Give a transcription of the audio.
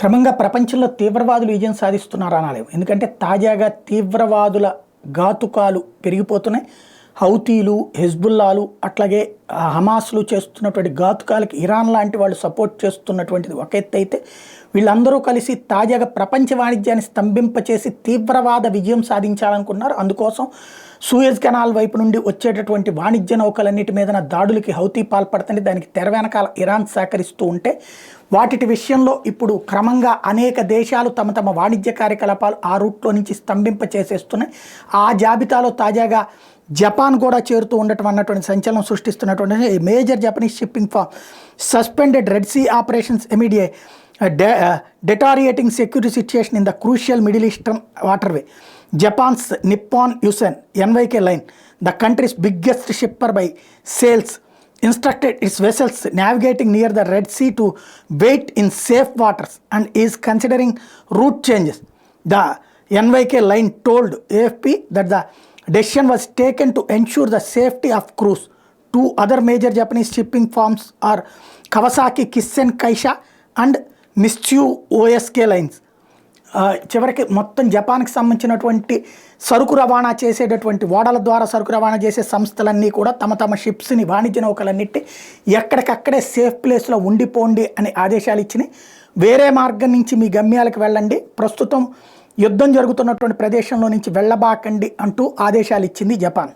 క్రమంగా ప్రపంచంలో తీవ్రవాదులు విజయం సాధిస్తున్నారు అనాలి. ఎందుకంటే తాజాగా తీవ్రవాదుల ఘాతుకాలు పెరిగిపోతున్నాయి. హౌతీలు, హెజ్బుల్లాలు, అట్లాగే హమాస్లు చేస్తున్నటువంటి ఘాతుకాలకి ఇరాన్ లాంటి వాళ్ళు సపోర్ట్ చేస్తున్నటువంటిది ఒక ఎత్తు అయితే, వీళ్ళందరూ కలిసి తాజాగా ప్రపంచ వాణిజ్యాన్ని స్తంభింపచేసి తీవ్రవాద విజయం సాధించాలనుకున్నారు. అందుకోసం సూయజ్ కెనాల్ వైపు నుండి వచ్చేటటువంటి వాణిజ్య నౌకలన్నిటి మీద దాడులకి హౌతీ పాల్పడుతుంది. దానికి తెర వెనకాల ఇరాన్ సహకరిస్తూ ఉంటే, వాటి విషయంలో ఇప్పుడు క్రమంగా అనేక దేశాలు తమ తమ వాణిజ్య కార్యకలాపాలు ఆ రూట్లో నుంచి స్తంభింప చేసేస్తున్నాయి. ఆ జాబితాలో తాజాగా జపాన్ కూడా చేరుతూ ఉండటం అన్నటువంటి సంచలనం సృష్టిస్తున్నటువంటి major Japanese shipping firm suspended Red Sea operations immediate deteriorating security situation in the crucial Middle Eastern waterway. Japan's Nippon Yusen NYK line, the country's biggest shipper by sales, instructed its vessels navigating near the Red Sea to wait in safe waters and is considering route changes. The NYK line told AFP that the decision was taken to ensure the safety of crews. Two other major Japanese shipping firms are Kawasaki Kisen Kaisha and మిస్ట్యూ OSK lines. చివరికి మొత్తం జపాన్కి సంబంధించినటువంటి సరుకు రవాణా చేసేటటువంటి ఓడల ద్వారా సరుకు రవాణా చేసే సంస్థలన్నీ కూడా తమ తమ షిప్స్ని, వాణిజ్య నౌకలన్నిటి ఎక్కడికక్కడే సేఫ్ ప్లేస్లో ఉండిపోండి అని ఆదేశాలు ఇచ్చినాయి. వేరే మార్గం నుంచి మీ గమ్యాలకు వెళ్ళండి, ప్రస్తుతం యుద్ధం జరుగుతున్నటువంటి ప్రదేశంలో నుంచి వెళ్ళబాకండి అంటూ ఆదేశాలు ఇచ్చింది జపాన్.